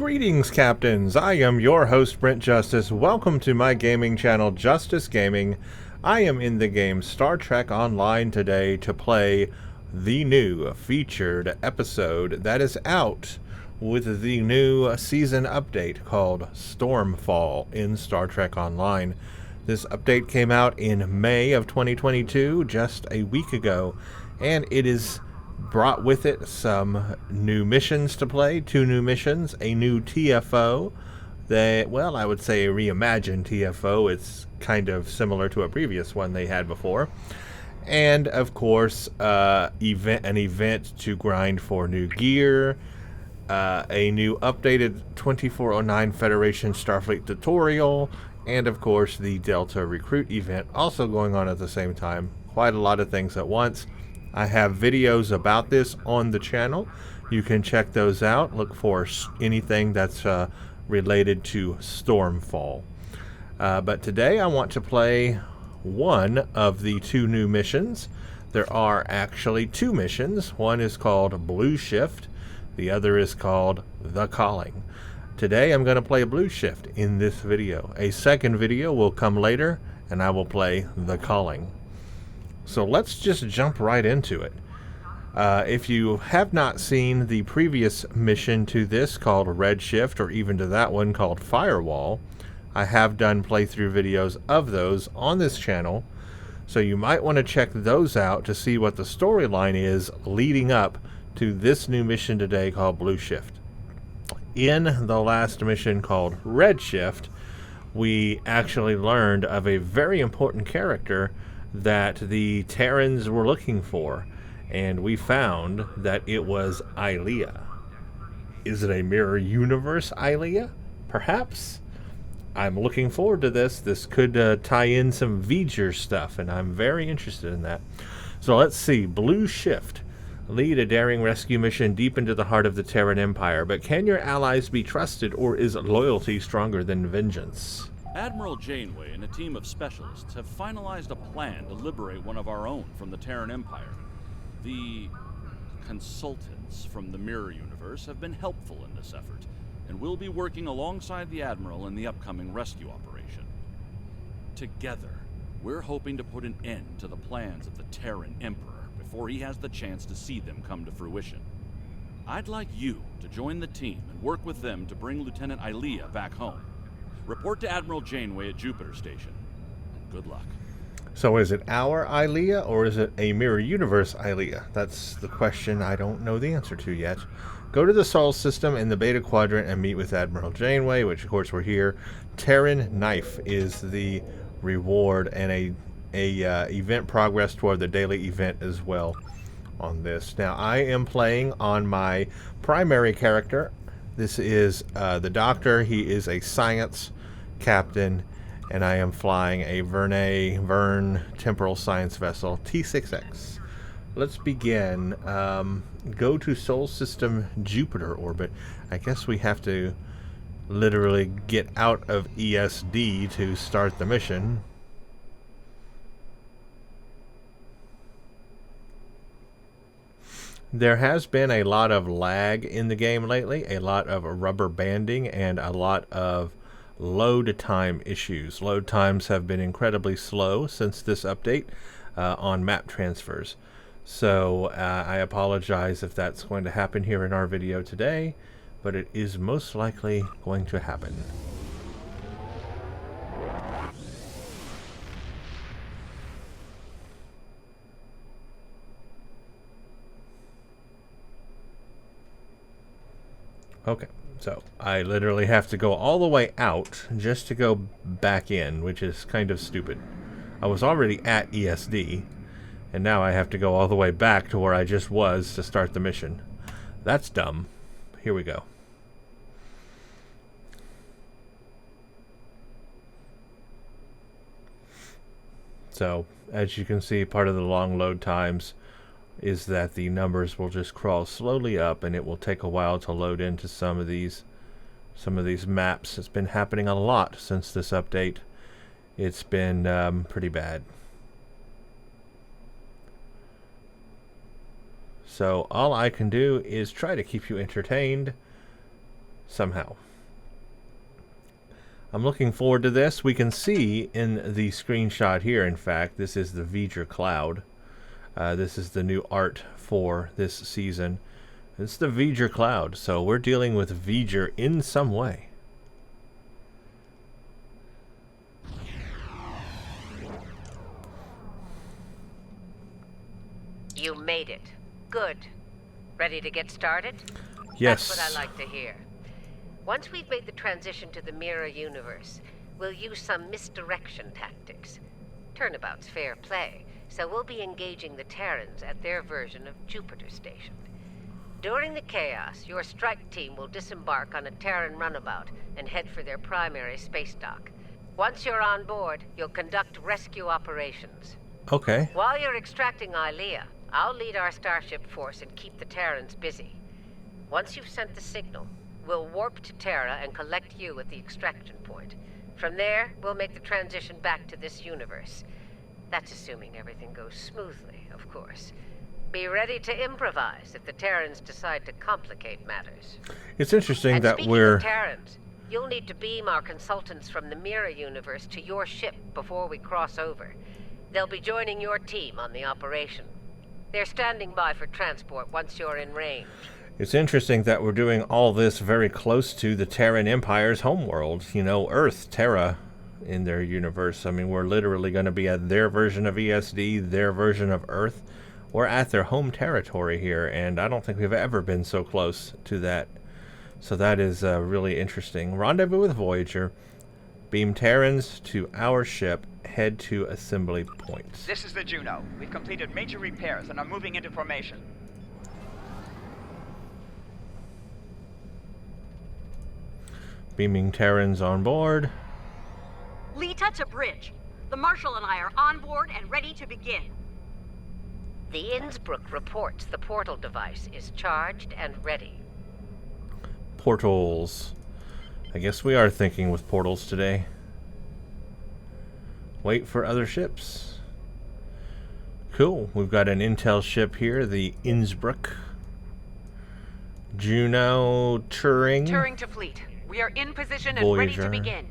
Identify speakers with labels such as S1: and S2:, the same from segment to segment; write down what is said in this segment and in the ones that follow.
S1: Greetings, Captains! I am your host, Brent Justice. Welcome to my gaming channel, Justice Gaming. I am in the game Star Trek Online today to play the new featured episode that is out with the new season update called Stormfall in Star Trek Online. This update came out in May of 2022, just a week ago, and it is brought with it some new missions to play, 2 new missions, a new TFO, well, I would say a reimagined TFO. It's kind of similar to a previous one they had before. And, of course, an event to grind for new gear, a new updated 2409 Federation Starfleet tutorial, and, of course, the Delta Recruit event also going on at the same time. Quite a lot of things at once. I have videos about this on the channel. You can check those out. Look for anything that's related to Stormfall. But today I want to play one of the 2 new missions. There are actually 2 missions. One is called Blue Shift. The other is called The Calling. Today I'm going to play Blue Shift in this video. A second video will come later, and I will play The Calling. So let's just jump right into it. If you have not seen the previous mission to this called Red Shift, or even to that one called Firewall, I have done playthrough videos of those on this channel, so you might want to check those out to see what the storyline is leading up to this new mission today called Blue Shift. In the last mission called Red Shift, we actually learned of a very important character that the Terrans were looking for, and we found that it was Ilia. Is it a mirror universe Ilia? Perhaps? I'm looking forward to this. This could tie in some V'ger stuff, and I'm very interested in that. So let's see. Blue Shift. Lead a daring rescue mission deep into the heart of the Terran Empire, but can your allies be trusted, or is loyalty stronger than vengeance?
S2: Admiral Janeway and a team of specialists have finalized a plan to liberate one of our own from the Terran Empire. The consultants from the Mirror Universe have been helpful in this effort, and will be working alongside the Admiral in the upcoming rescue operation. Together, we're hoping to put an end to the plans of the Terran Emperor before he has the chance to see them come to fruition. I'd like you to join the team and work with them to bring Lieutenant Ilia back home. Report to Admiral Janeway at Jupiter Station. And good luck.
S1: So is it our Ilia, or is it a mirror universe Ilia? That's the question I don't know the answer to yet. Go to the Sol system in the Beta Quadrant and meet with Admiral Janeway, which of course we're here. Terran Knife is the reward, and a event progress toward the daily event as well on this. Now I am playing on my primary character. This is the Doctor. He is a science captain, and I am flying a Verne Temporal Science Vessel T6X. Let's begin. Go to Sol System Jupiter orbit. I guess we have to literally get out of ESD to start the mission. There has been a lot of lag in the game lately, a lot of rubber banding, and a lot of load time issues. Load times have been incredibly slow since this update on map transfers. So I apologize if that's going to happen here in our video today, but it is most likely going to happen. Okay, so I literally have to go all the way out just to go back in, which is kind of stupid. I was already at ESD, and now I have to go all the way back to where I just was to start the mission. That's dumb. Here we go. So, as you can see, part of the long load times is that the numbers will just crawl slowly up, and it will take a while to load into some of these maps. It's been happening a lot since this update. It's been pretty bad. So all I can do is try to keep you entertained. somehow. I'm looking forward to this. We can see in the screenshot here, in fact, this is the V'ger cloud. This is the new art for this season. It's the V'ger cloud, so we're dealing with V'ger in some way.
S3: You made it. Good. Ready to get started?
S1: Yes.
S3: That's what I like to hear. Once we've made the transition to the mirror universe, we'll use some misdirection tactics. Turnabout's fair play, so we'll be engaging the Terrans at their version of Jupiter Station. During the chaos, your strike team will disembark on a Terran runabout and head for their primary space dock. Once you're on board, you'll conduct rescue operations.
S1: Okay.
S3: While you're extracting Ilea, I'll lead our starship force and keep the Terrans busy. Once you've sent the signal, we'll warp to Terra and collect you at the extraction point. From there, we'll make the transition back to this universe. That's assuming everything goes smoothly, of course. Be ready to improvise if the Terrans decide to complicate matters.
S1: It's interesting
S3: And
S1: that
S3: speaking
S1: we're...
S3: of Terrans, you'll need to beam our consultants from the mirror universe to your ship before we cross over. They'll be joining your team on the operation. They're standing by for transport once you're in range.
S1: It's interesting that we're doing all this very close to the Terran Empire's homeworld. You know, Earth, Terra, in their universe. I mean, we're literally going to be at their version of ESD, their version of Earth. We're at their home territory here, and I don't think we've ever been so close to that. So that is really interesting. Rendezvous with Voyager. Beam Terrans to our ship. Head to assembly points.
S4: This is the Juno. We've completed major repairs and are moving into formation.
S1: Beaming Terrans on board.
S5: Lita to bridge. The Marshal and I are on board and ready to begin.
S3: The Innsbruck reports the portal device is charged and ready.
S1: Portals. I guess we are thinking with portals today. Wait for other ships. Cool. We've got an intel ship here, the Innsbruck. Juno, Turing.
S5: Turing to fleet. We are in position and
S1: Voyager.
S5: ready to begin.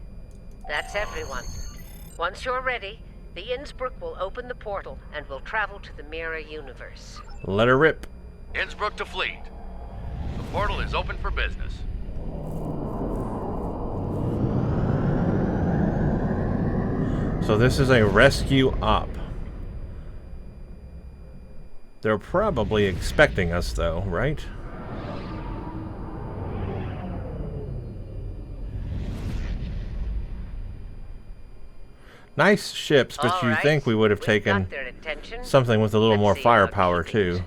S3: That's everyone. Once you're ready, the Innsbruck will open the portal and we'll travel to the mirror universe.
S1: Let her rip.
S6: Innsbruck to fleet. The portal is open for business.
S1: So this is a rescue op. They're probably expecting us, though, right? Nice ships, but
S3: All
S1: you
S3: right,
S1: think we would have
S3: we've
S1: taken
S3: got their attention.
S1: something with a little
S3: Let's
S1: more
S3: see
S1: firepower,
S3: about these
S1: too.
S3: things.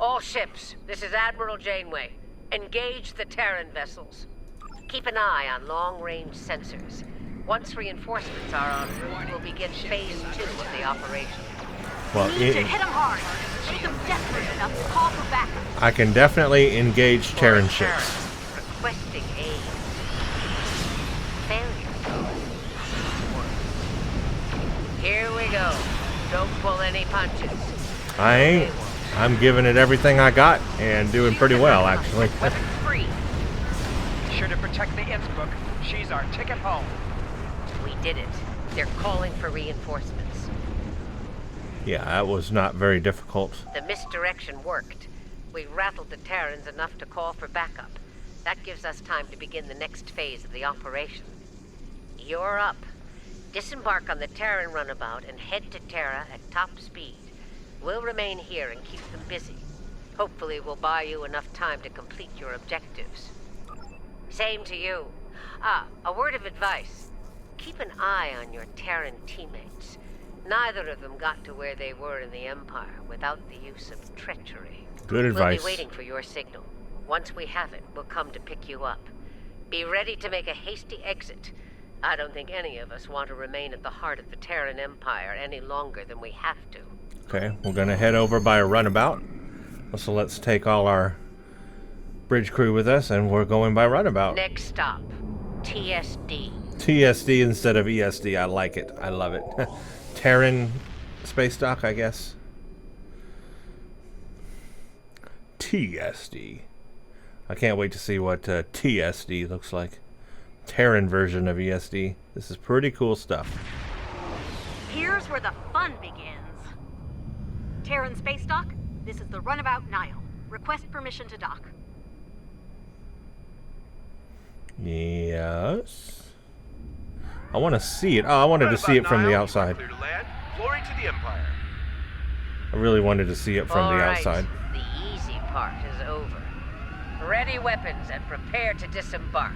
S3: All ships, this is Admiral Janeway. Engage the Terran vessels. Keep an eye on long-range sensors. Once reinforcements are en route, we'll begin phase 2 of the operation.
S1: Well,
S5: We need to hit them hard. Make them desperate enough to call for backup.
S1: I can definitely engage Terran
S3: For
S1: ships.
S3: Terran, requesting aid. Failure. Here we go. Don't pull any punches.
S1: I ain't. I'm giving it everything I got and doing pretty well, actually.
S5: Weapons free.
S4: Be sure to protect the Innsbruck. She's our ticket home.
S3: We did it. They're calling for reinforcements.
S1: Yeah, that was not very difficult.
S3: The misdirection worked. We rattled the Terrans enough to call for backup. That gives us time to begin the next phase of the operation. You're up. Disembark on the Terran runabout and head to Terra at top speed. We'll remain here and keep them busy. Hopefully we'll buy you enough time to complete your objectives. Same to you. A word of advice. Keep an eye on your Terran teammates. Neither of them got to where they were in the Empire without the use of treachery.
S1: Good advice.
S3: We'll be waiting for your signal. Once we have it, we'll come to pick you up. Be ready to make a hasty exit. I don't think any of us want to remain at the heart of the Terran Empire any longer than we have to.
S1: Okay, we're going to head over by a runabout. So let's take all our bridge crew with us, and we're going by runabout.
S3: Next stop, TSD.
S1: TSD instead of ESD. I like it. I love it. Terran space dock, I guess. TSD. I can't wait to see what TSD looks like. Terran version of ESD. This is pretty cool stuff.
S5: Here's where the fun begins. Terran space dock, this is the runabout Nile. Request permission to dock.
S1: Yes. I want to see it. Oh, I wanted to see it from the outside.
S6: Clear to land. Glory to the Empire.
S1: I really wanted to see it from the outside.
S3: The easy part is over. Ready weapons and prepare to disembark.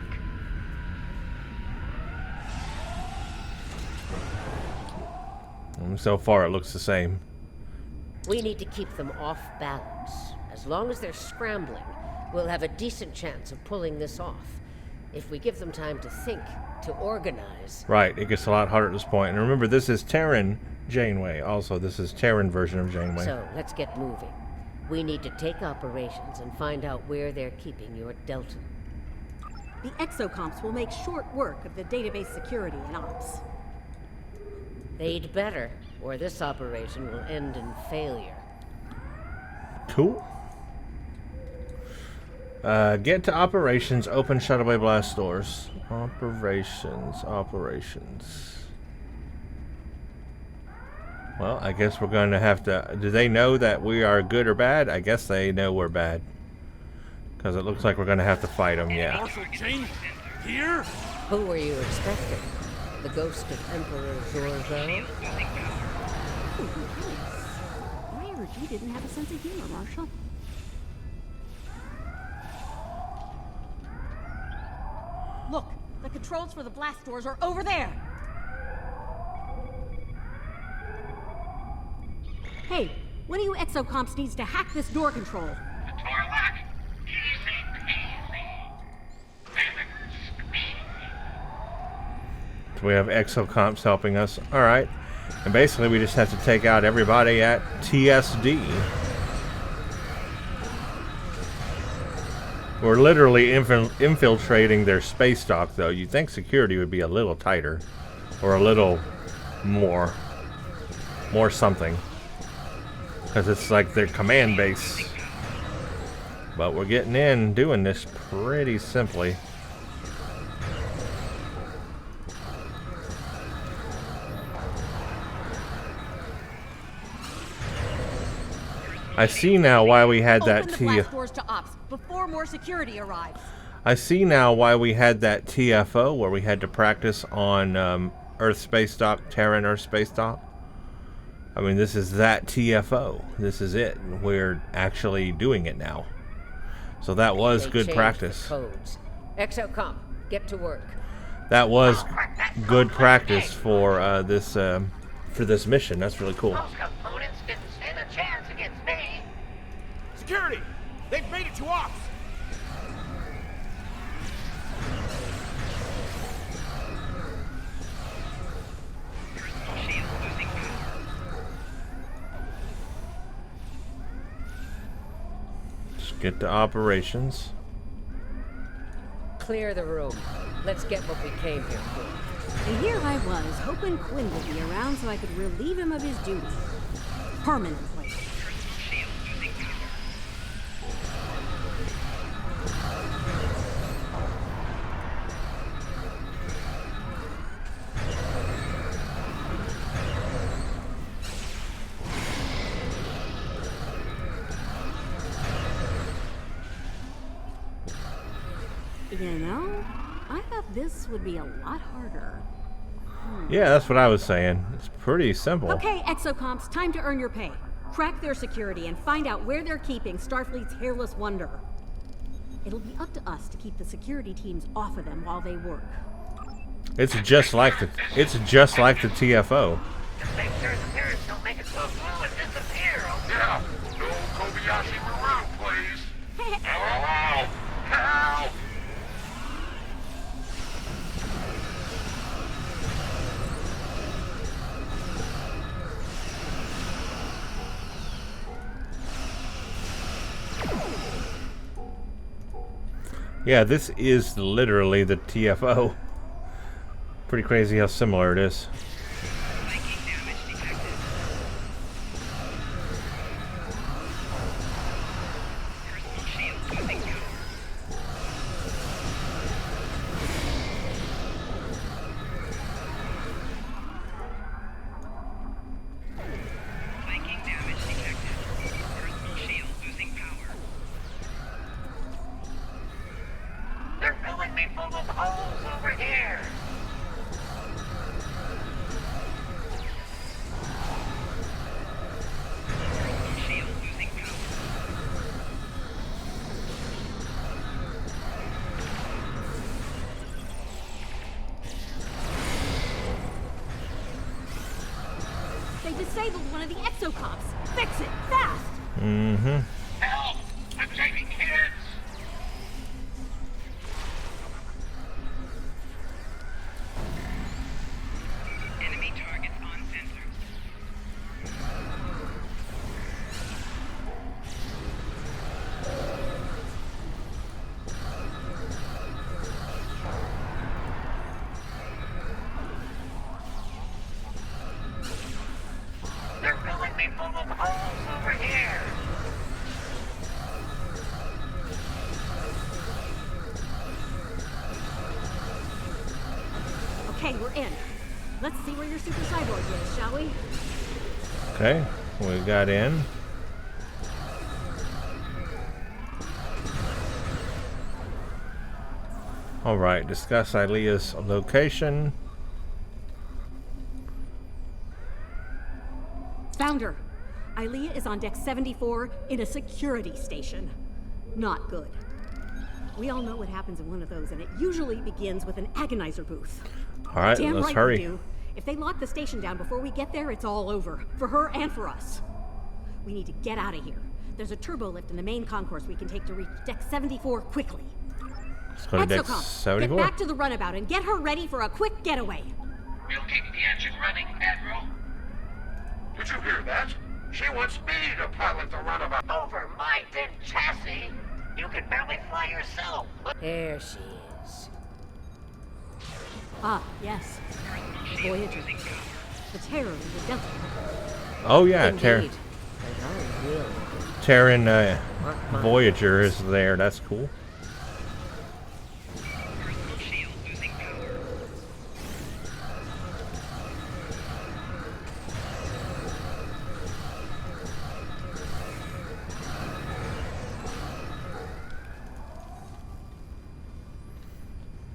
S1: So far, it looks the same.
S3: We need to keep them off balance. As long as they're scrambling, we'll have a decent chance of pulling this off. If we give them time to think, to organize.
S1: Right, it gets a lot harder at this point. And remember, this is Terran Janeway. Also, this is Terran version of Janeway.
S3: So, let's get moving. We need to take operations and find out where they're keeping your Delta.
S5: The exocomps will make short work of the database security and ops.
S3: They'd better, or this operation will end in failure.
S1: Cool. Get to operations. Open shuttle bay blast doors. Operations. Well, I guess we're going to have to... Do they know that we are good or bad? I guess they know we're bad. Because it looks like we're going to have to fight them, yeah.
S2: Marshal Jane, here?
S3: Who were you expecting? The ghost of Emperor Zorgo?
S5: I heard you didn't have a sense of humor, Marshal. Look, the controls for the blast doors are over there! Hey, one of you exocomps needs to hack this door control.
S1: So we have exocomps helping us. Alright. And basically we just have to take out everybody at TSD. We're literally infiltrating their space dock, though. You'd think security would be a little tighter. Or a little more. More something. Because it's like their command base. But we're getting in, doing this pretty simply. I see now why we had that
S5: doors to ops before more security arrives.
S1: I see now why we had that TFO where we had to practice on Earth Space Dock, Terran Earth Space Dock. I mean, this is that TFO. This is it. We're actually doing it now. So that was good practice.
S3: Codes. Exocomp, get to work.
S1: That was good practice for this mission. That's really cool.
S7: Those components didn't stand a chance against me.
S8: Security! They've made it to ops!
S1: Just get to operations.
S3: Clear the room. Let's get what we came here for.
S5: And here I was, hoping Quinn would be around so I could relieve him of his duties. Permanently. You know, I thought this would be a lot harder.
S1: Yeah, that's what I was saying. It's pretty simple.
S5: Okay, exocomps, time to earn your pay. Crack their security and find out where they're keeping Starfleet's hairless wonder. It'll be up to us to keep the security teams off of them while they work.
S1: It's just like the TFO.
S7: Just make sure the Terrans don't make it so blue and disappear, okay?
S6: Yeah, no Kobayashi Maru, please. Ow, ow.
S1: Yeah, this is literally the TFO. Pretty crazy how similar it is.
S7: full of holes over here. Shield losing power.
S5: They disabled one of the exocops. Fix it, fast!
S1: Mm-hmm.
S7: Help! I'm taking hits! Enemy targets on sensors. They're filling me full of holes over here!
S5: Okay, we're in. Let's see where your super cyborg is, shall we?
S1: Okay, we got in. All right, discuss Ilea's location.
S5: Found her. Ilea is on deck 74 in a security station. Not good. We all know what happens in one of those, and it usually begins with an agonizer booth.
S1: All right,
S5: Damn
S1: let's
S5: right
S1: hurry.
S5: we do. If they lock the station down before we get there, it's all over. For her and for us. We need to get out of here. There's a turbo lift in the main concourse we can take to reach deck 74 quickly.
S1: Let's go to deck
S5: Exocom,
S1: 74.
S5: get back to the runabout and get her ready for a quick getaway.
S7: We'll keep the engine running, Admiral. Did you hear that? She wants me to pilot the runabout. Over my thin chassis? You can barely fly yourself.
S3: There she is.
S5: Ah, yes. Voyager. The Terror and the Delta.
S1: Oh yeah,
S3: Indeed. And I will.
S1: Terran Voyager is there. That's cool.
S7: Personal shield losing power.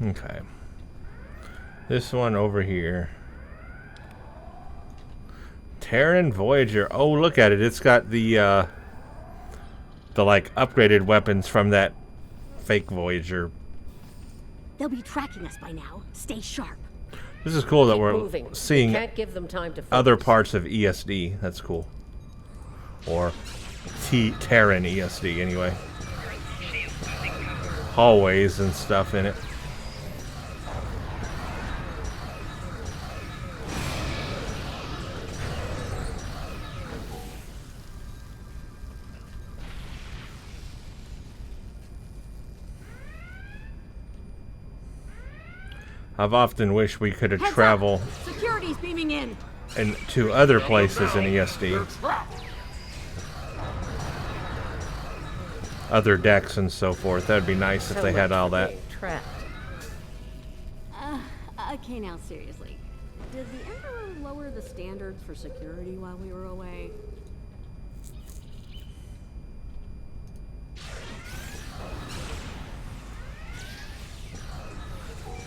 S1: Okay. This one over here. Terran Voyager. Oh, look at it. It's got the like upgraded weapons from that fake Voyager.
S5: They'll be tracking us by now. Stay sharp.
S1: This is cool that
S3: Keep
S1: we're
S3: moving.
S1: seeing
S3: We can't give them time to
S1: other
S3: focus.
S1: parts of ESD. That's cool. Or Terran ESD anyway.
S7: Shield losing power.
S1: Hallways and stuff in it. I've often wished we could have
S5: Heads
S1: traveled
S5: up. Security's beaming in.
S1: to other places in ESD. Other decks and so forth. That'd be nice if
S3: So
S1: they had
S3: much
S1: all
S3: for
S1: that.
S3: being trapped.
S5: Okay, now seriously. Did the Emperor lower the standards for security while we were away?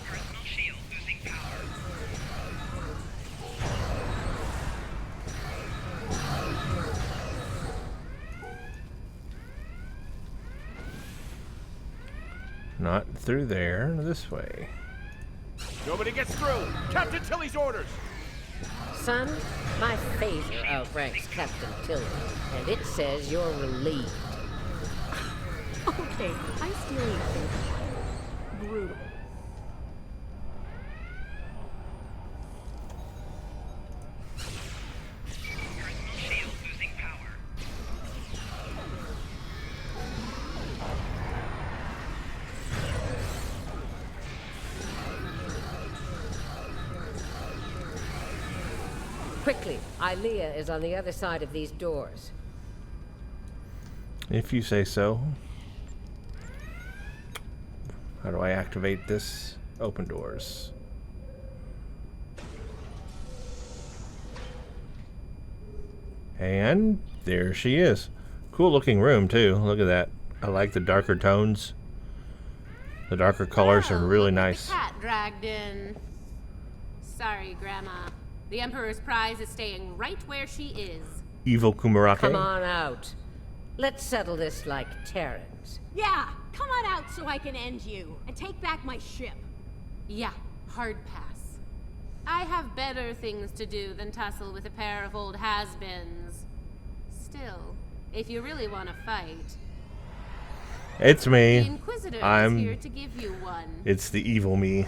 S7: Personal shield losing power.
S1: Not through there. This way.
S8: Nobody gets through. Captain Tilly's orders.
S3: Son, my phaser outranks Captain Tilly, and it says you're relieved.
S5: Okay, I still need to. Brutal.
S7: Personal shield losing power.
S3: Quickly, Ilea is on the other side of these doors.
S1: If you say so. How do I activate this? Open doors. And there she is. Cool looking room too. Look at that. I like the darker tones. The darker colors are really nice.
S9: The cat dragged in. Sorry, Grandma. The Emperor's prize is staying right where she is.
S1: Evil Kumarake.
S3: Come on out. Let's settle this like Terrans.
S5: Yeah, come on out so I can end you and take back my ship.
S9: Yeah, hard pass. I have better things to do than tussle with a pair of old has-beens. Still, if you really want to fight...
S1: It's me.
S9: The Inquisitor is here to give you one.
S1: It's the evil me.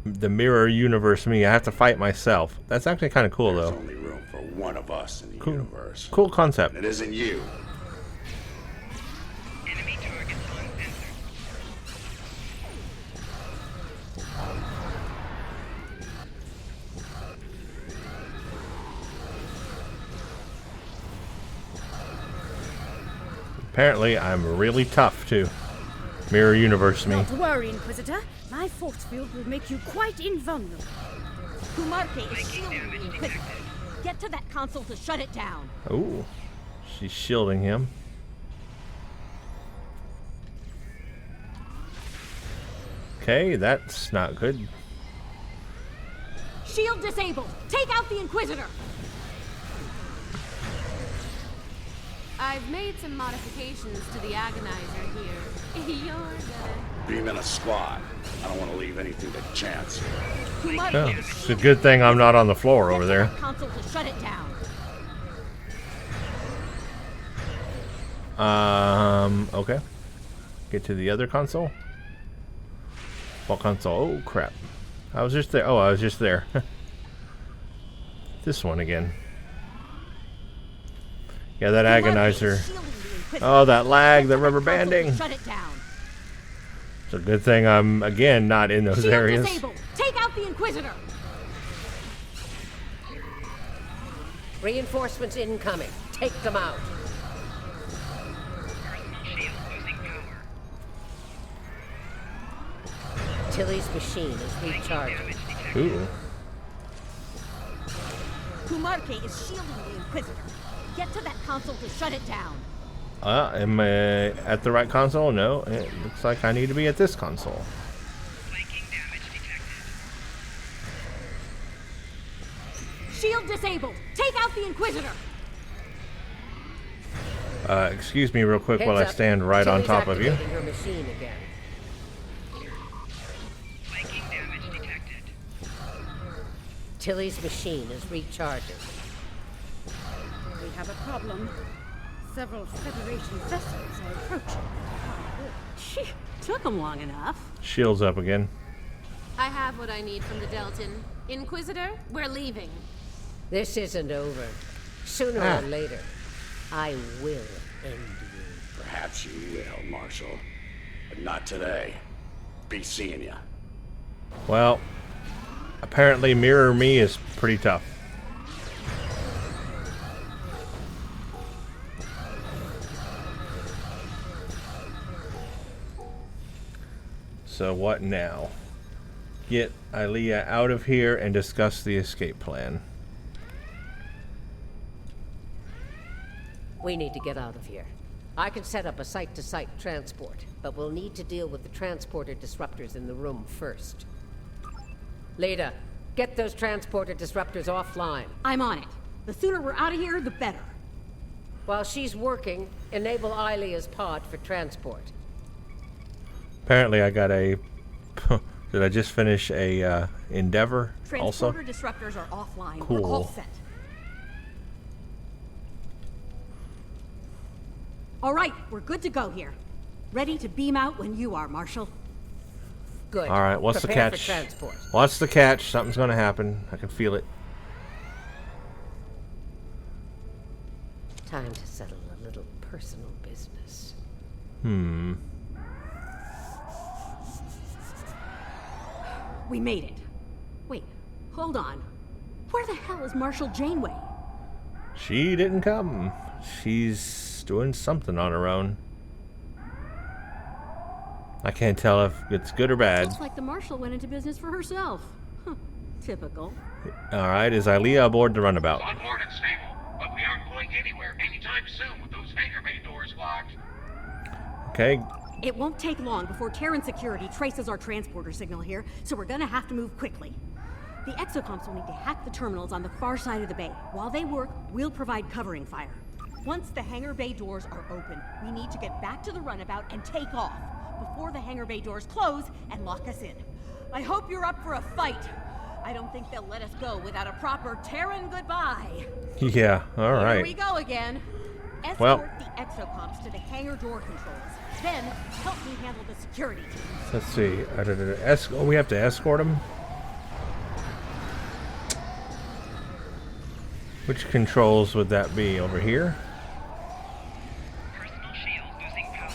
S1: The mirror universe me. I have to fight myself. That's actually kind of cool,
S10: There's
S1: though.
S10: only room for one of us in the
S1: Cool.
S10: universe.
S1: Cool concept.
S10: And it isn't you.
S4: Enemy targets uncensored.
S1: Apparently, I'm really tough, too. Mirror universe me.
S11: Not worry, Inquisitor. My force field will make you quite invulnerable.
S5: Kumarke is shielding the Inquisitor. Get to that console to shut it down.
S1: Ooh. She's shielding him. Okay, that's not good.
S5: Shield disabled. Take out the Inquisitor.
S9: I've made some modifications to the Agonizer here. You're gonna...
S10: Beam in a squad. I don't want to leave anything to chance.
S1: Oh, it's a good thing I'm not on the floor over there.
S5: Console to shut it down.
S1: Okay. Get to the other console. What console? Oh, crap. I was just there. Oh, I was just there. This one again. Yeah, that agonizer. Oh, that lag, the rubber banding.
S5: Shut it down.
S1: It's a good thing I'm, again, not in those areas.
S5: Disabled. Take out the Inquisitor.
S3: Reinforcements incoming. Take them out.
S4: Shield losing power.
S3: Tilly's machine is recharging.
S4: Damage detected.
S1: Ooh.
S5: Kumarke is shielding the Inquisitor. Get to that console to shut it down.
S1: Am I at the right console? No. It looks like I need to be at this console.
S4: Flanking damage detected.
S5: Shield disabled. Take out the Inquisitor.
S1: Excuse me real quick while I
S3: Heads up.
S1: stand right on
S3: Tilly's
S1: top of you.
S3: activating her machine again.
S4: Flanking damage detected.
S3: Tilly's machine is recharging.
S11: We have a problem. Several Federation vessels are approaching.
S5: Phew, took them long enough.
S1: Shields up again.
S9: I have what I need from the Delton. Inquisitor, we're leaving.
S3: This isn't over. Sooner or later, I will end you.
S10: Perhaps you will, Marshal. But not today. Be seeing ya.
S1: Well, apparently Mirror Me is pretty tough. So what now? Get Ilea out of here and discuss the escape plan.
S3: We need to get out of here. I can set up a site-to-site transport, but we'll need to deal with the transporter disruptors in the room first. Leda, get those transporter disruptors offline.
S5: I'm on it. The sooner we're out of here, the better.
S3: While she's working, enable Ilea's pod for transport.
S1: Apparently I got a... Did I just finish a Endeavor also?
S5: Transporter disruptors are offline.
S1: Cool.
S5: We're all set. All right, we're good to go here. Ready to beam out when you are, Marshal.
S3: Good.
S1: All right, what's
S3: Prepare
S1: the
S3: for
S1: catch?
S3: transport.
S1: What's the catch? Something's going to happen. I can feel it.
S3: Time to settle a little personal business.
S5: We made it. Wait, hold on. Where the hell is Marshal Janeway?
S1: She didn't come. She's doing something on her own. I can't tell if it's good or bad.
S5: Looks like the Marshal went into business for herself. Huh, typical.
S1: All right, is Ilea aboard the runabout?
S7: On board and stable, but we aren't going anywhere anytime soon. hangar bay doors locked.
S1: Okay.
S5: It won't take long before Terran security traces our transporter signal here, so we're gonna have to move quickly. The exocomps will need to hack the terminals on the far side of the bay. While they work, we'll provide covering fire. Once the hangar bay doors are open, we need to get back to the runabout and take off before the hangar bay doors close and lock us in. I hope you're up for a fight. I don't think they'll let us go without a proper Terran goodbye.
S1: Yeah, all right.
S5: Here we go again. Escort the exocomps to the hangar door controls. Then help me handle the security teams.
S1: Let's see. We have to escort them. Which controls would that be? Over here?
S4: Personal shield losing power.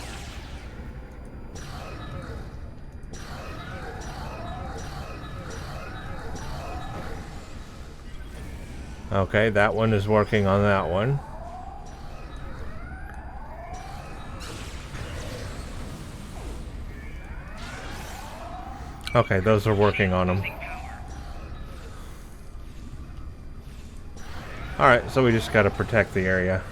S1: Okay, that one is working on that one. Okay, those are working on them. Alright, so we just gotta protect the area.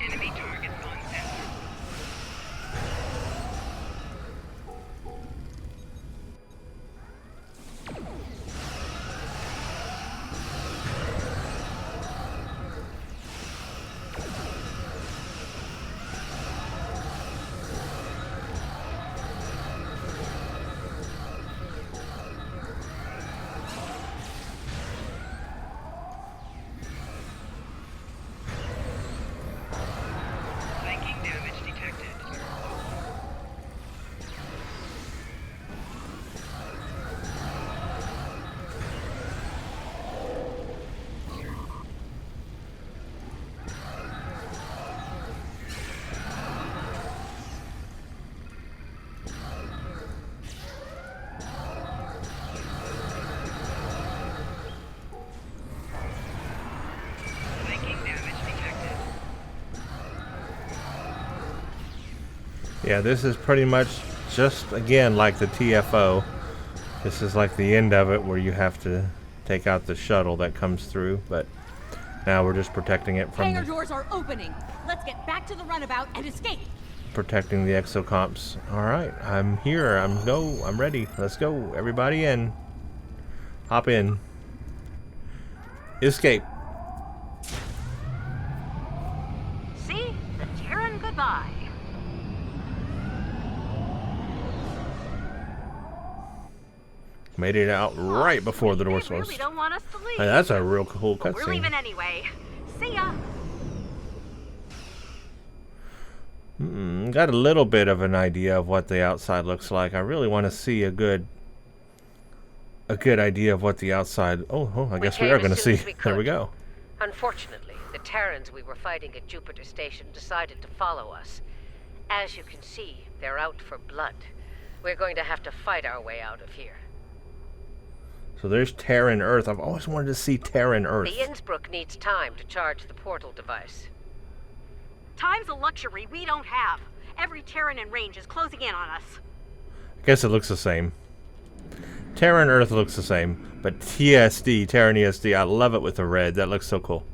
S4: Enemy targets on center. Flanking damage detected. Flanking damage detected.
S1: Yeah, this is pretty much just, again, like the TFO. This is like the end of it where you have to take out the shuttle that comes through, but now we're just protecting it from
S5: Hangar doors are opening. Let's get back to the runabout and escape.
S1: protecting the exocomps. Alright, I'm here. I'm ready. Let's go. Everybody in. Hop in. Escape.
S3: See? The Terran goodbye.
S1: Made it out right before the door
S3: They
S1: closed.
S3: really don't want us to leave.
S1: Hey, that's a real cool
S3: But we're
S1: cutscene.
S3: leaving anyway. See ya.
S1: Got a little bit of an idea of what the outside looks like. I really want to see a good idea of what the outside. I guess we are going to see. There we go.
S3: Unfortunately, the Terrans we were fighting at Jupiter Station decided to follow us. As you can see, they're out for blood. We're going to have to fight our way out of here.
S1: So there's Terran Earth. I've always wanted to see Terran Earth.
S3: The Innsbruck needs time to charge the portal device.
S5: Time's a luxury we don't have. Every Terran in range is closing in on us.
S1: I guess it looks the same. Terran Earth looks the same, but TSD, Terran ESD, I love it with the red. That looks so cool.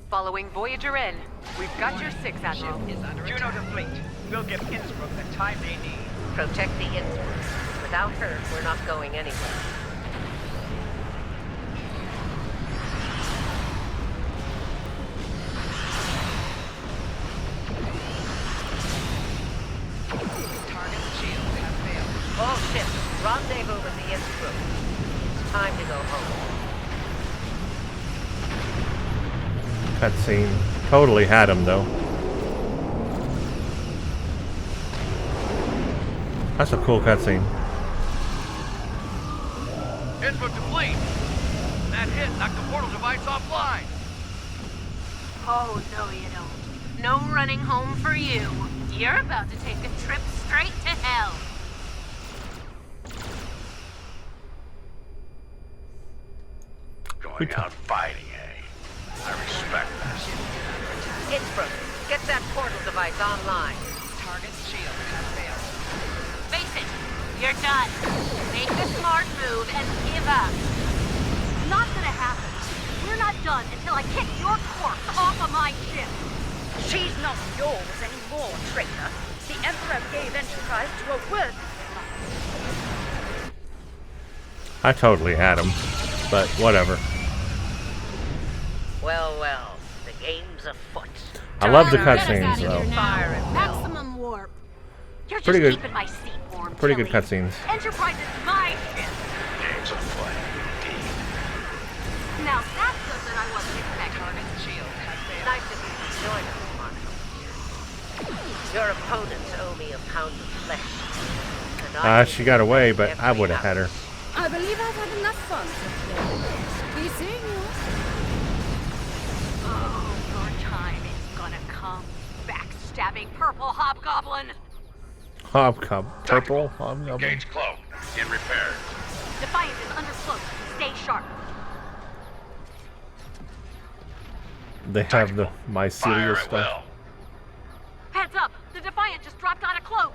S12: Following Voyager in. We've got your 6 Admiral.
S4: Juno to fleet. We'll give Innsbruck the time they need.
S3: Protect the Innsbruck. Without her, we're not going anywhere.
S12: Target shield has failed.
S3: All ships, rendezvous with the Innsbruck. It's time to go home.
S1: Cutscene. Totally had him, though. That's a cool cutscene.
S6: Innsbruck to fleet. That hit knocked the portal device offline.
S9: Oh, no you don't. No running home for you. You're about to take a trip straight to hell.
S10: Going out fighting, eh? I respect that.
S3: Innsbruck, get that portal device online.
S12: Target's shield has failed.
S9: You're done. Make the smart move and give up.
S5: Not gonna happen. We're not done until I kick your corpse off of my ship.
S11: She's not yours anymore, traitor. The Emperor gave Enterprise to a worthy.
S1: I totally had him, but whatever.
S3: Well, well, the game's afoot.
S1: I love the
S9: Get us
S1: cutscenes
S9: outta here
S1: though.
S9: now.
S3: Fire and
S9: Maximum warp.
S5: You're
S1: Pretty
S5: just
S1: good.
S5: keeping my seat warm,
S1: Pretty good
S5: Tilly.
S1: cutscenes.
S5: Enterprise is my ship.
S10: Games of play, indeed.
S5: Now that's something I wasn't expecting.
S12: Target's shield has failed.
S3: Nice of you to join us, Marshal. Your opponents owe me a pound of flesh. And I
S1: She got away, but I
S3: every
S1: would have had her.
S3: ounce.
S11: I believe I've had enough fun for today. Be seeing you.
S5: Oh, your time is gonna come. Backstabbing purple hobgoblin.
S1: Purple hobgoblin.
S7: Gates cloaked. In repair.
S5: Defiant is under cloak. Stay sharp.
S1: They have the
S7: Fire
S1: mycelial
S7: at
S1: stuff.
S7: will.
S5: Heads up. The Defiant just dropped out of cloak.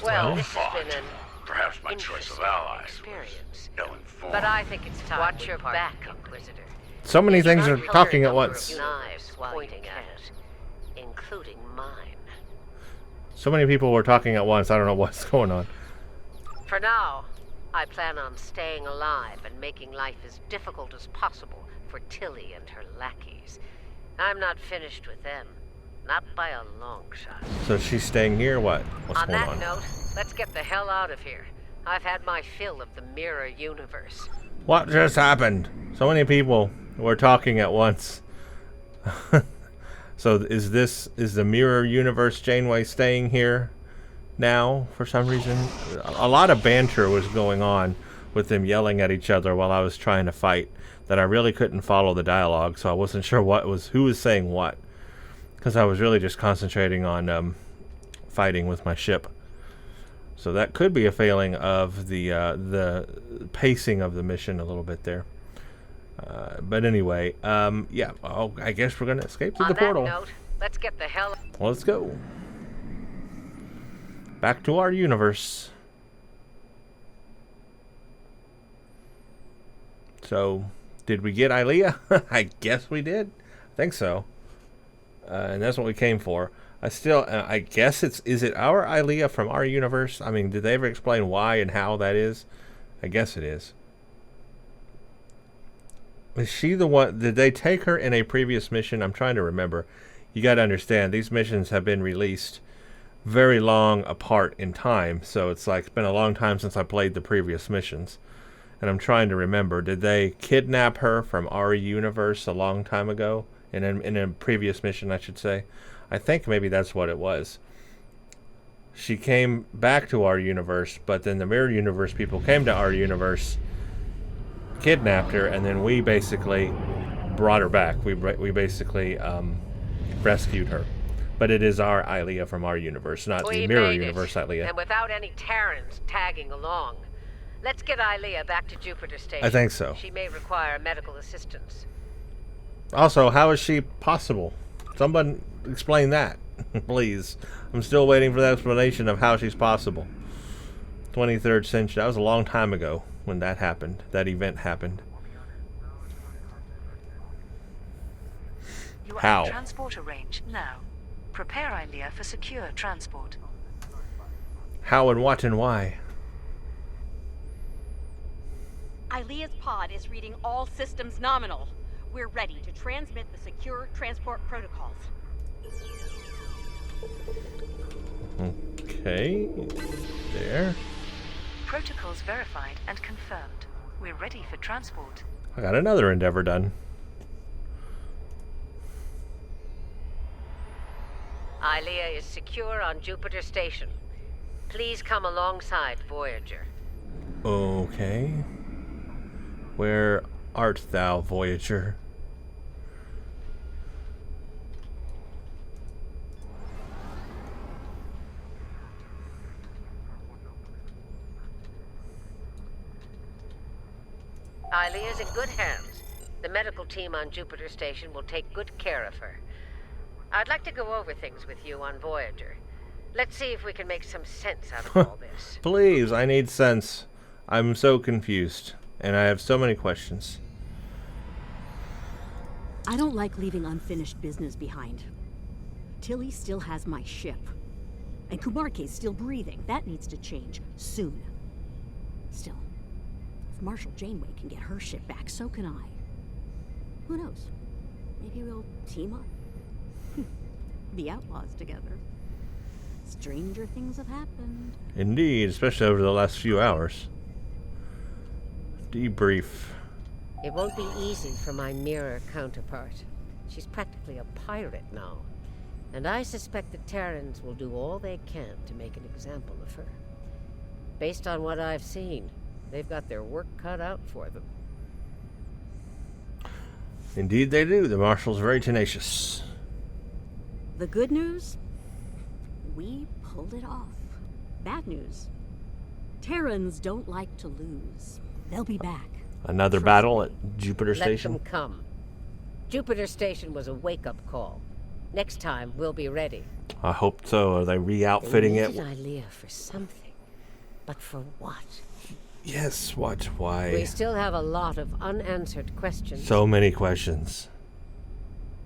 S3: Well, this has
S7: fought.
S3: been an
S7: Perhaps my choice of allies was
S3: experience.
S7: ill-informed.
S3: But I think it's time. Watch your back, Inquisitor.
S1: So many things are talking at
S3: Number
S1: once.
S3: of knives pointing at it, including mine.
S1: So many people were talking at once. I don't know what's going on.
S3: For now, I plan on staying alive and making life as difficult as possible for Tilly and her lackeys. I'm not finished with them. Not by a long shot.
S1: So she's staying here? What? What's
S3: On
S1: going
S3: that
S1: on?
S3: note, let's get the hell out of here. I've had my fill of the mirror universe.
S1: What just happened? So many people were talking at once. So is the mirror universe Janeway staying here now for some reason? A lot of banter was going on with them yelling at each other while I was trying to fight that I really couldn't follow the dialogue, so I wasn't sure who was saying what, because I was really just concentrating on fighting with my ship. So that could be a failing of the pacing of the mission a little bit there. But anyway, yeah, I guess we're going to escape through the portal.
S3: On that note, let's get the hell...
S1: Well, let's go. Back to our universe. So, did we get Ilea? I guess we did. I think so. And that's what we came for. I guess is it our Ilea from our universe? I mean, did they ever explain why and how that is? I guess it is. Is she the one? Did they take her in a previous mission? I'm trying to remember. You got to understand, these missions have been released very long apart in time. So it's been a long time since I played the previous missions. And I'm trying to remember, did they kidnap her from our universe a long time ago? In a previous mission, I should say. I think maybe that's what it was. She came back to our universe, but then the mirror universe people came to our universe, kidnapped her, and then we basically brought her back. We basically rescued her. But it is our Ilea from our universe, not the mirror universe Ilea.
S3: And without any Terrans tagging along. Let's get Ilea back to Jupiter Station.
S1: I think so.
S3: She may require medical assistance.
S1: Also, how is she possible? Someone explain that, please. I'm still waiting for the explanation of how she's possible. 23rd century. That was a long time ago when that happened. That event happened.
S13: You are
S1: How?
S13: at transporter range now. Prepare Ilea for secure transport.
S1: How and what and why?
S5: Ilea's pod is reading all systems nominal. We're ready to transmit the secure transport protocols.
S1: Okay. There.
S13: Protocols verified and confirmed. We're ready for transport.
S1: I got another endeavor done.
S3: Ilea is secure on Jupiter Station. Please come alongside Voyager.
S1: Okay. Where art thou, Voyager?
S3: Ilea's in good hands. The medical team on Jupiter Station will take good care of her. I'd like to go over things with you on Voyager. Let's see if we can make some sense out of all this.
S1: Please, I need sense. I'm so confused, and I have so many questions.
S5: I don't like leaving unfinished business behind. Tilly still has my ship. And Kumarke's still breathing. That needs to change soon. Still, if Marshal Janeway can get her ship back, so can I. Who knows? Maybe we'll team up. Be outlaws together. Stranger things have happened.
S1: Indeed, especially over the last few hours. Debrief.
S3: It won't be easy for my mirror counterpart. She's practically a pirate now. And I suspect the Terrans will do all they can to make an example of her. Based on what I've seen, they've got their work cut out for them.
S1: Indeed they do. The Marshal's very tenacious.
S5: The good news? We pulled it off. Bad news? Terrans don't like to lose. They'll be back.
S1: Another battle at Jupiter Station?
S3: Let them come. Jupiter Station was a wake-up call. Next time, we'll be ready.
S1: I hope so. Are they re-outfitting it?
S3: They needed Ilea for something. But for what?
S1: Yes, what? Why?
S3: We still have a lot of unanswered questions.
S1: So many questions.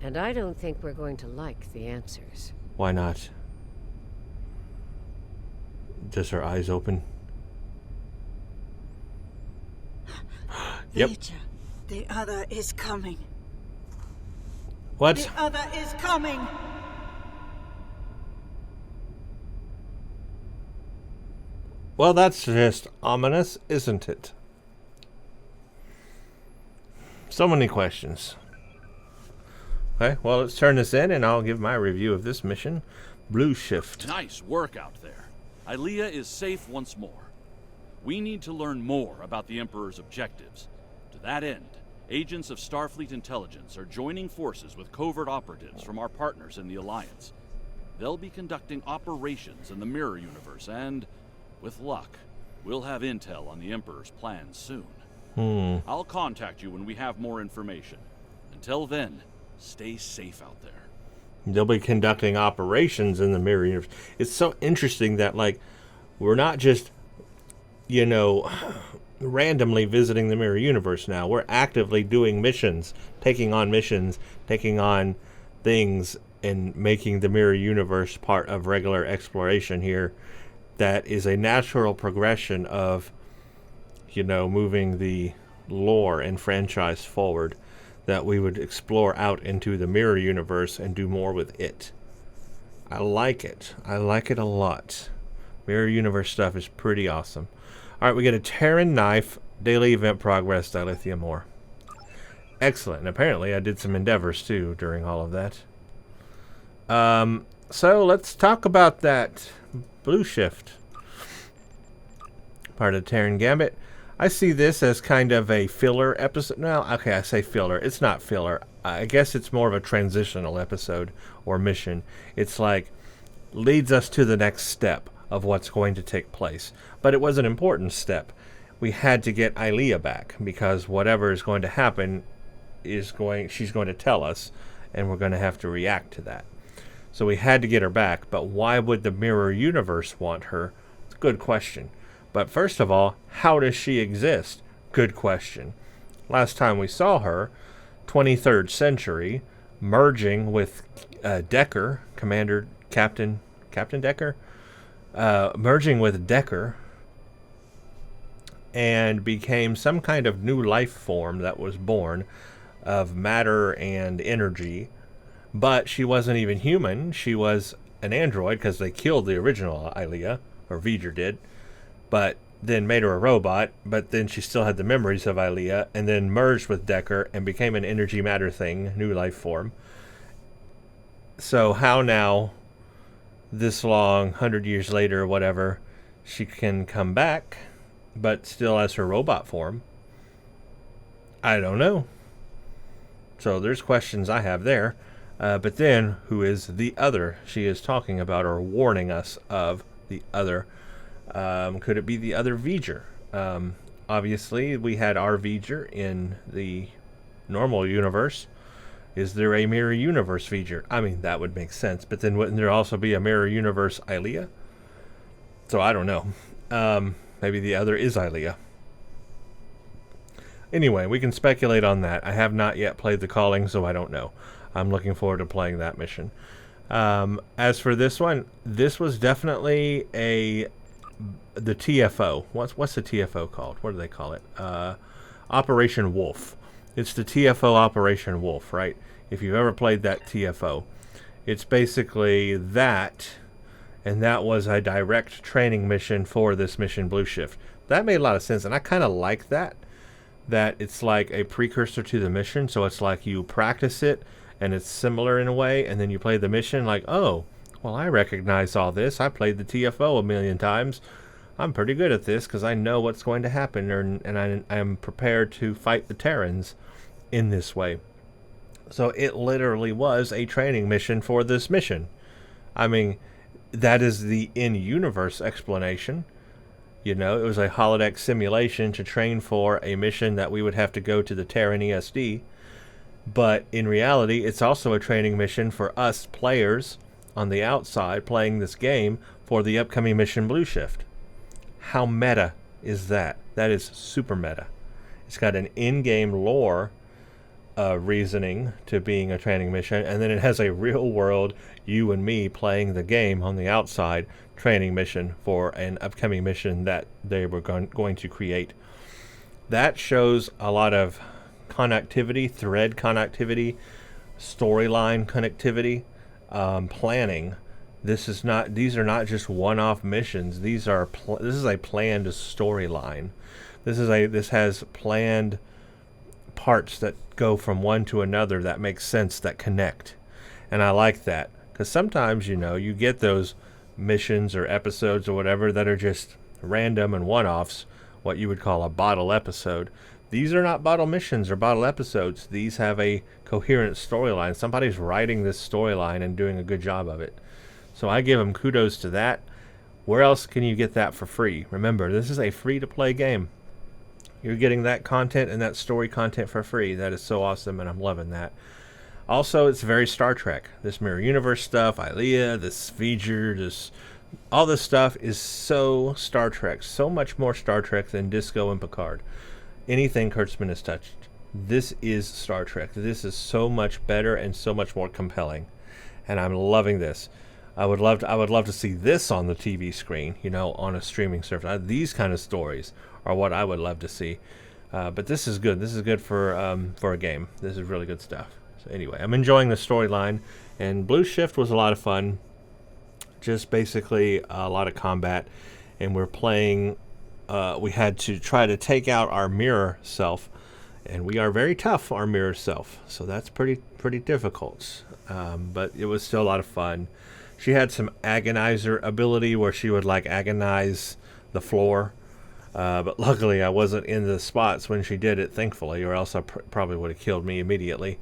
S3: And I don't think we're going to like the answers.
S1: Why not? Just her eyes open? Yep.
S11: Major, the other is coming.
S1: What?
S11: The other is coming!
S1: Well, that's just ominous, isn't it? So many questions. Okay, well, let's turn this in and I'll give my review of this mission. Blue Shift.
S2: Nice work out there. Ilea is safe once more. We need to learn more about the Emperor's objectives. To that end, agents of Starfleet Intelligence are joining forces with covert operatives from our partners in the Alliance. They'll be conducting operations in the Mirror Universe, and, with luck, we'll have intel on the Emperor's plans soon. I'll contact you when we have more information. Until then, stay safe out there.
S1: They'll be conducting operations in the Mirror Universe. It's so interesting that, like, we're not just, you know, randomly visiting the Mirror Universe now. We're actively doing missions, taking on things, and making the Mirror Universe part of regular exploration here. That is a natural progression of, you know, moving the lore and franchise forward, that we would explore out into the Mirror Universe and do more with it. I like it. I like it a lot. Mirror Universe stuff is pretty awesome. Alright, we get a Terran knife, daily event progress, dilithium ore. Excellent. And apparently I did some endeavors too during all of that. So let's talk about that Blue Shift. Part of the Terran Gambit. I see this as kind of a filler episode. No, okay, I say filler. It's not filler. I guess it's more of a transitional episode or mission. It's like, leads us to the next step of what's going to take place. But it was an important step. We had to get Ilea back, because whatever is going to happen she's going to tell us, and we're going to have to react to that. So we had to get her back, but why would the Mirror Universe want her? It's a good question. But first of all, how does she exist? Good question. Last time we saw her, 23rd century, merging with Decker, Captain Decker, merging with Decker, and became some kind of new life form that was born of matter and energy. But she wasn't even human. She was an android, because they killed the original Ilea, or V'ger did, but then made her a robot. But then she still had the memories of Ilea, and then merged with Decker and became an energy matter thing, new life form. So how now, this long, 100 years later or whatever, she can come back, but still as her robot form? I don't know. So there's questions I have there. But then, who is the other she is talking about, or warning us of the other? Could it be the other V'ger? Obviously, we had our V'ger in the normal universe. Is there a mirror universe feature? I mean, that would make sense, but then wouldn't there also be a mirror universe Ilea? So I don't know. Maybe the other is Ilea. Anyway, we can speculate on that. I have not yet played The Calling, so I don't know. I'm looking forward to playing that mission. As for this one, this was definitely the TFO. What's the TFO called? What do they call it? Operation Wolf. It's the TFO Operation Wolf, right? If you've ever played that TFO, it's basically that, and that was a direct training mission for this mission Blue Shift. That made a lot of sense, and I kind of like that. That it's like a precursor to the mission, so it's like you practice it, and it's similar in a way, and then you play the mission like, oh, well, I recognize all this. I played the TFO a million times. I'm pretty good at this because I know what's going to happen, and I am prepared to fight the Terrans in this way. So it literally was a training mission for this mission. I mean, that is the in-universe explanation. You know, it was a holodeck simulation to train for a mission that we would have to go to the Terran ESD. But in reality, it's also a training mission for us players on the outside playing this game for the upcoming mission Blue Shift. How meta is that? That is super meta. It's got an in-game lore reasoning to being a training mission, and then it has a real-world you and me playing the game on the outside training mission for an upcoming mission that they were going to create. That shows a lot of connectivity, thread connectivity, storyline connectivity, planning. These are not just one-off missions. This is a planned storyline. This has planned parts that go from one to another that make sense, that connect. And I like that, because sometimes, you know, you get those missions or episodes or whatever that are just random and one-offs, what you would call a bottle episode. These are not bottle missions or bottle episodes. These have a coherent storyline. Somebody's writing this storyline and doing a good job of it. So I give them kudos to that. Where else can you get that for free? Remember, this is a free-to-play game. You're getting that content and that story content for free. That is so awesome, and I'm loving that. Also, it's very Star Trek. This mirror universe stuff, Ilea, this feature, all this stuff is so Star Trek. So much more Star Trek than Disco and Picard. Anything Kurtzman has touched. This is Star Trek. This is so much better and so much more compelling. And I'm loving this. I would love to see this on the TV screen, you know, on a streaming service. These kind of stories are what I would love to see. But this is good. This is good for a game. This is really good stuff. So anyway, I'm enjoying the storyline, and Blue Shift was a lot of fun. Just basically a lot of combat, and we're playing. We had to try to take out our mirror self, and we are very tough, our mirror self. So that's pretty difficult. But it was still a lot of fun. She had some agonizer ability where she would like agonize the floor. But luckily I wasn't in the spots when she did it, thankfully, or else I probably would have killed me immediately.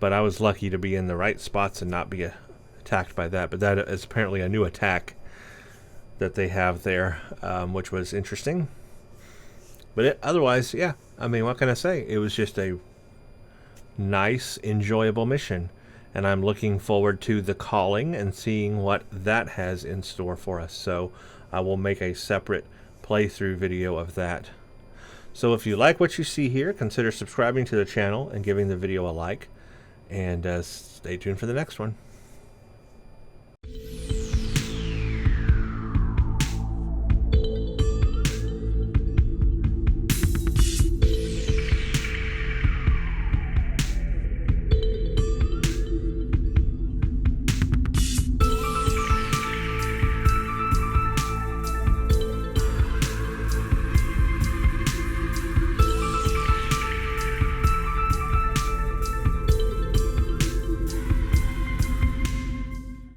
S1: But I was lucky to be in the right spots and not be attacked by that. But that is apparently a new attack that they have there, which was interesting. But otherwise, yeah, I mean, what can I say? It was just a nice, enjoyable mission. And I'm looking forward to The Calling and seeing what that has in store for us. So I will make a separate playthrough video of that. So if you like what you see here, consider subscribing to the channel and giving the video a like. And stay tuned for the next one.